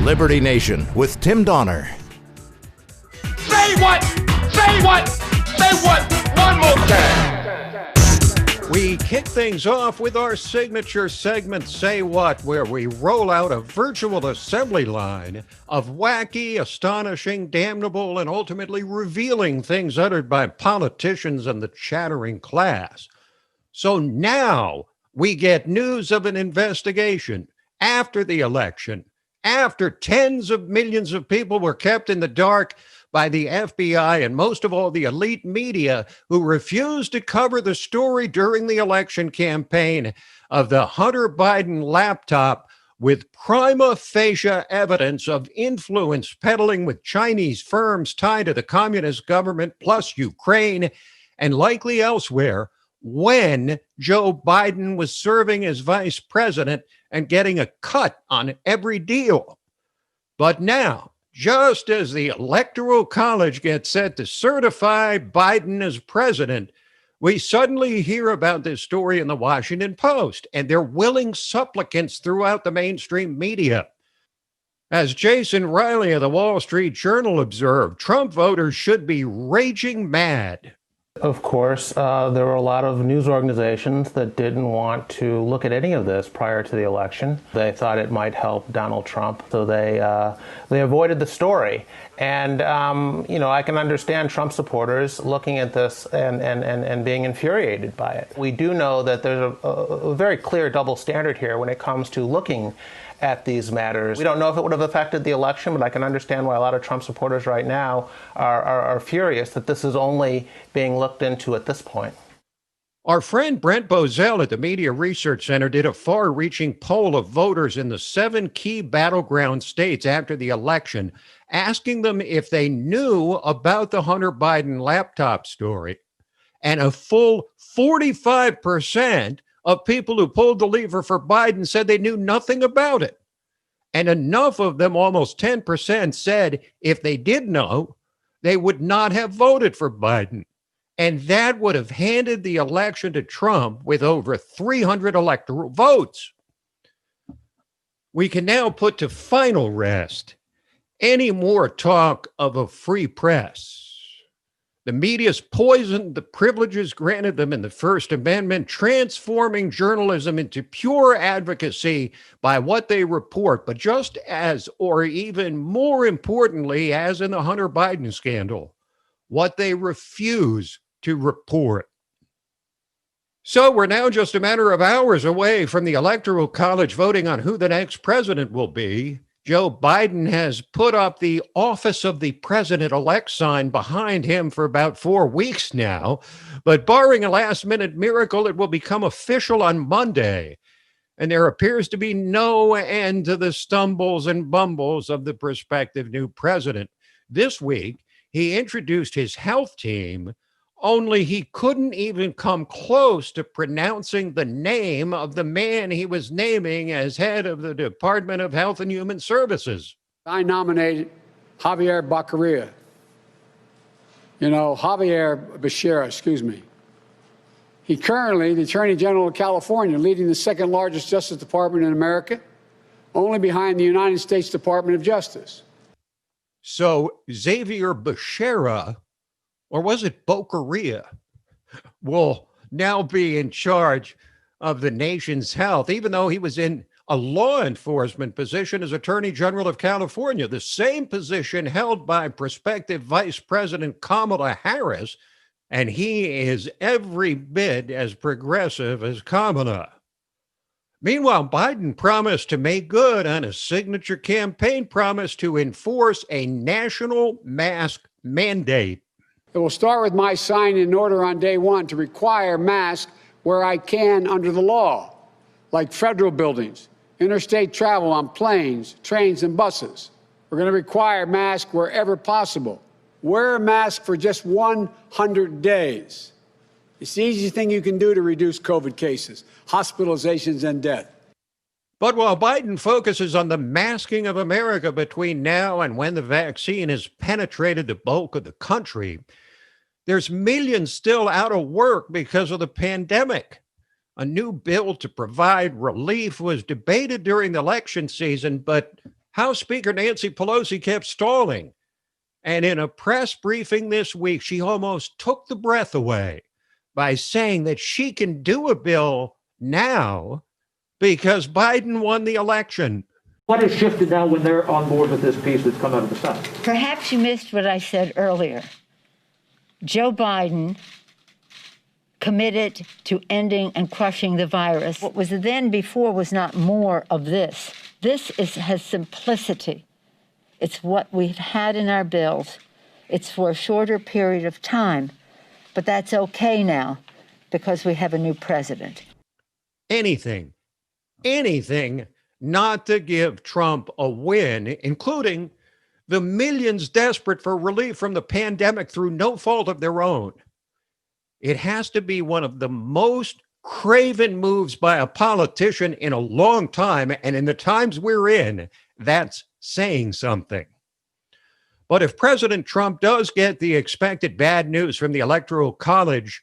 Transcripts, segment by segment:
Liberty Nation with Tim Donner. Say what? Say what? Say what? One more time. We kick things off with our signature segment, Say What, where we roll out a virtual assembly line of wacky, astonishing, damnable, and ultimately revealing things uttered by politicians and the chattering class. So now we get news of an investigation after the election, after tens of millions of people were kept in the dark by the FBI and most of all the elite media who refused to cover the story during the election campaign of the Hunter Biden laptop with prima facie evidence of influence peddling with Chinese firms tied to the communist government plus Ukraine and likely elsewhere when Joe Biden was serving as vice president and getting a cut on every deal. But now, just as the Electoral College gets set to certify Biden as president, we suddenly hear about this story in the Washington Post, and they're willing supplicants throughout the mainstream media. As Jason Riley of the Wall Street Journal observed, Trump voters should be raging mad. Of course, there were a lot of news organizations that didn't want to look at any of this prior to the election. They thought it might help Donald Trump, so they avoided the story. And, I can understand Trump supporters looking at this and being infuriated by it. We do know that there's a very clear double standard here when it comes to looking at these matters. We don't know if it would have affected the election, but I can understand why a lot of Trump supporters right now are furious that this is only being looked into at this point. Our friend Brent Bozell at the Media Research Center did a far-reaching poll of voters in the 7 key battleground states after the election, asking them if they knew about the Hunter Biden laptop story. And a full 45% of people who pulled the lever for Biden said they knew nothing about it. And enough of them, almost 10%, said if they did know, they would not have voted for Biden. And that would have handed the election to Trump with over 300 electoral votes. We can now put to final rest any more talk of a free press. The media's poisoned the privileges granted them in the First Amendment, transforming journalism into pure advocacy by what they report. But just as, or even more importantly, as in the Hunter Biden scandal, what they refuse to report. So we're now just a matter of hours away from the Electoral College voting on who the next president will be. Joe Biden has put up the office of the president-elect sign behind him for about 4 weeks now, but barring a last-minute miracle, it will become official on Monday. And there appears to be no end to the stumbles and bumbles of the prospective new president. This week, he introduced his health team, only he couldn't even come close to pronouncing the name of the man he was naming as head of the Department of Health and Human Services. I nominated Javier Becerra. Javier Becerra, excuse me. He currently the Attorney General of California, leading the second largest Justice Department in America, only behind the United States Department of Justice. So Xavier Becerra, or was it Becerra, will now be in charge of the nation's health, even though he was in a law enforcement position as Attorney General of California, the same position held by prospective Vice President Kamala Harris, and he is every bit as progressive as Kamala. Meanwhile, Biden promised to make good on a signature campaign promise to enforce a national mask mandate. It will start with my signing an order on day one to require masks where I can under the law, like federal buildings, interstate travel on planes, trains, and buses. We're going to require masks wherever possible. Wear a mask for just 100 days. It's the easiest thing you can do to reduce COVID cases, hospitalizations, and death. But while Biden focuses on the masking of America between now and when the vaccine has penetrated the bulk of the country, there's millions still out of work because of the pandemic. A new bill to provide relief was debated during the election season, but House Speaker Nancy Pelosi kept stalling. And in a press briefing this week, she almost took the breath away by saying that she can do a bill now because Biden won the election. What has shifted now when they're on board with this piece that's come out of the Senate? Perhaps you missed what I said earlier. Joe Biden committed to ending and crushing the virus. What was then before was not more of this. Has simplicity. It's what we've had in our bills. It's for a shorter period of time, but that's okay now because we have a new president. Anything not to give Trump a win, including the millions desperate for relief from the pandemic through no fault of their own. It has to be one of the most craven moves by a politician in a long time, and in the times we're in, that's saying something. But if President Trump does get the expected bad news from the Electoral College,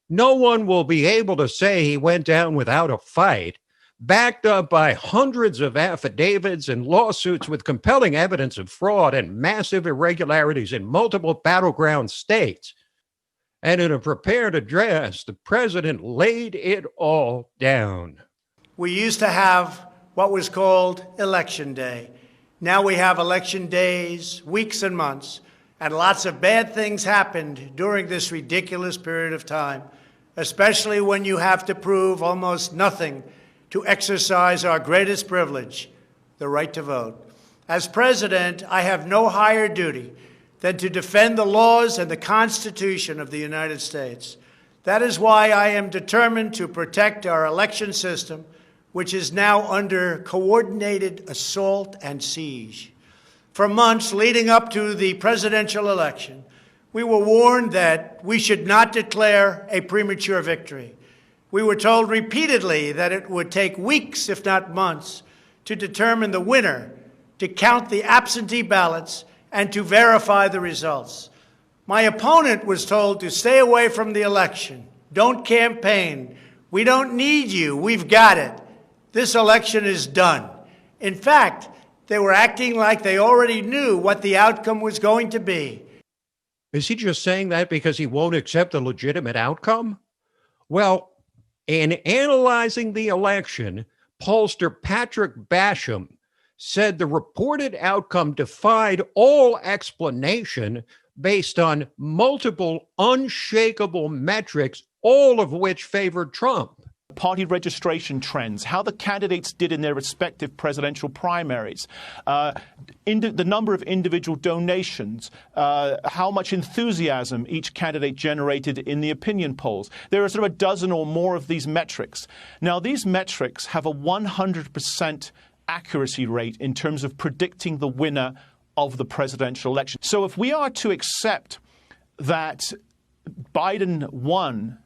no one will be able to say he went down without a fight, backed up by hundreds of affidavits and lawsuits with compelling evidence of fraud and massive irregularities in multiple battleground states. And in a prepared address, the president laid it all down. We used to have what was called Election Day. Now we have election days, weeks and months, and lots of bad things happened during this ridiculous period of time, especially when you have to prove almost nothing to exercise our greatest privilege, the right to vote. As president, I have no higher duty than to defend the laws and the Constitution of the United States. That is why I am determined to protect our election system, which is now under coordinated assault and siege. For months leading up to the presidential election, we were warned that we should not declare a premature victory. We were told repeatedly that it would take weeks, if not months, to determine the winner, to count the absentee ballots, and to verify the results. My opponent was told to stay away from the election. Don't campaign. We don't need you. We've got it. This election is done. In fact, they were acting like they already knew what the outcome was going to be. Is he just saying that because he won't accept a legitimate outcome? Well, in analyzing the election, pollster Patrick Basham said the reported outcome defied all explanation based on multiple unshakable metrics, all of which favored Trump. Party registration trends, how the candidates did in their respective presidential primaries, the number of individual donations, how much enthusiasm each candidate generated in the opinion polls. There are sort of a dozen or more of these metrics. Now, these metrics have a 100% accuracy rate in terms of predicting the winner of the presidential election. So if we are to accept that Biden won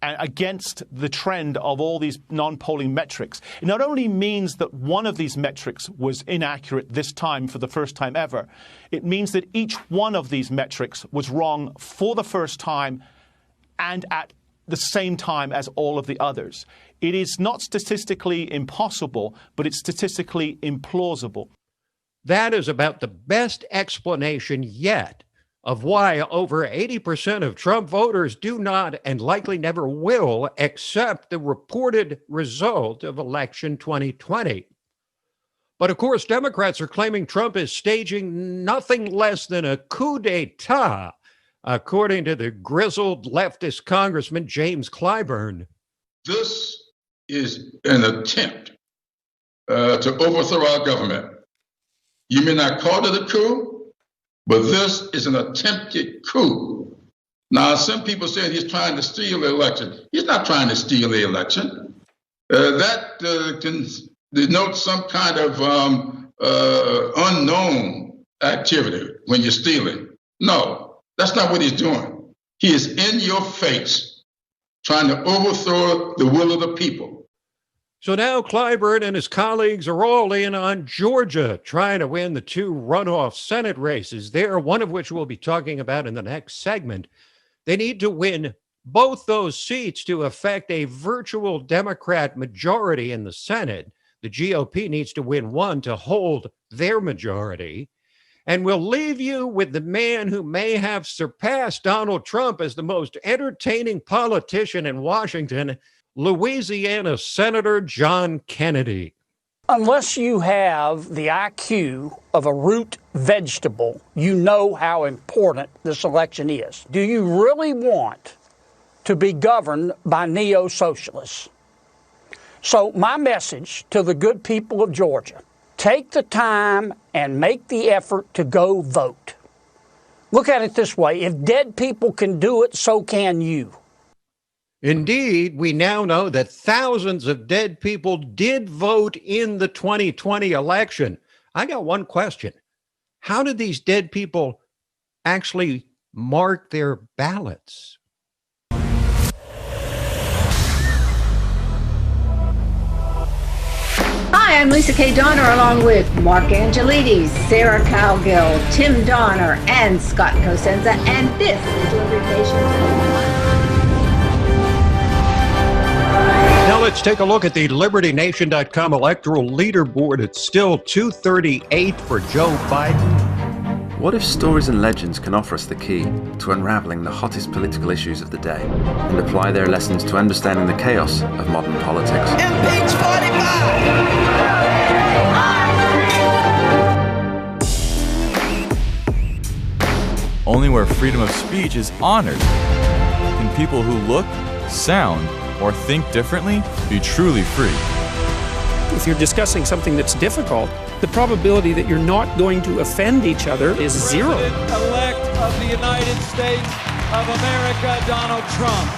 against the trend of all these non-polling metrics, it not only means that one of these metrics was inaccurate this time for the first time ever, it means that each one of these metrics was wrong for the first time and at the same time as all of the others. It is not statistically impossible, but it's statistically implausible. That is about the best explanation yet of why over 80% of Trump voters do not and likely never will accept the reported result of election 2020. But of course, Democrats are claiming Trump is staging nothing less than a coup d'etat, according to the grizzled leftist Congressman James Clyburn. This is an attempt to overthrow our government. You may not call it a coup, but this is an attempted coup. Now, some people say he's trying to steal the election. He's not trying to steal the election. That can denote some kind of unknown activity when you're stealing. No, that's not what he's doing. He is in your face, trying to overthrow the will of the people. So now Clyburn and his colleagues are all in on Georgia, trying to win the two runoff Senate races there, one of which we'll be talking about in the next segment. They need to win both those seats to effect a virtual Democrat majority in the Senate. The GOP needs to win one to hold their majority. And we'll leave you with the man who may have surpassed Donald Trump as the most entertaining politician in Washington, Louisiana Senator John Kennedy. Unless you have the IQ of a root vegetable, you know how important this election is. Do you really want to be governed by neo-socialists? So my message to the good people of Georgia, take the time and make the effort to go vote. Look at it this way. If dead people can do it, so can you. Indeed, we now know that thousands of dead people did vote in the 2020 election. I got one question. How did these dead people actually mark their ballots? Hi, I'm Lisa K. Donner, along with Mark Angelides, Sarah Cowgill, Tim Donner, and Scott Cosenza, and this is Liberty Nation. Now let's take a look at the LibertyNation.com electoral leaderboard. It's still 238 for Joe Biden. What if stories and legends can offer us the key to unraveling the hottest political issues of the day and apply their lessons to understanding the chaos of modern politics? Impeach 45! Only where freedom of speech is honored can people who look, sound, or think differently be truly free. If you're discussing something that's difficult, the probability that you're not going to offend each other is zero. President-elect of the United States of America, Donald Trump.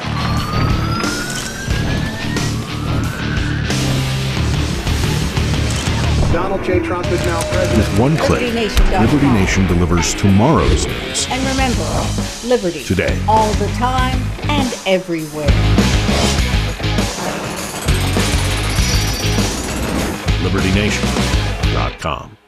Donald J. Trump is now president. With one click, Liberty Nation delivers tomorrow's news. And remember, liberty. Today. All the time and everywhere. LibertyNation.com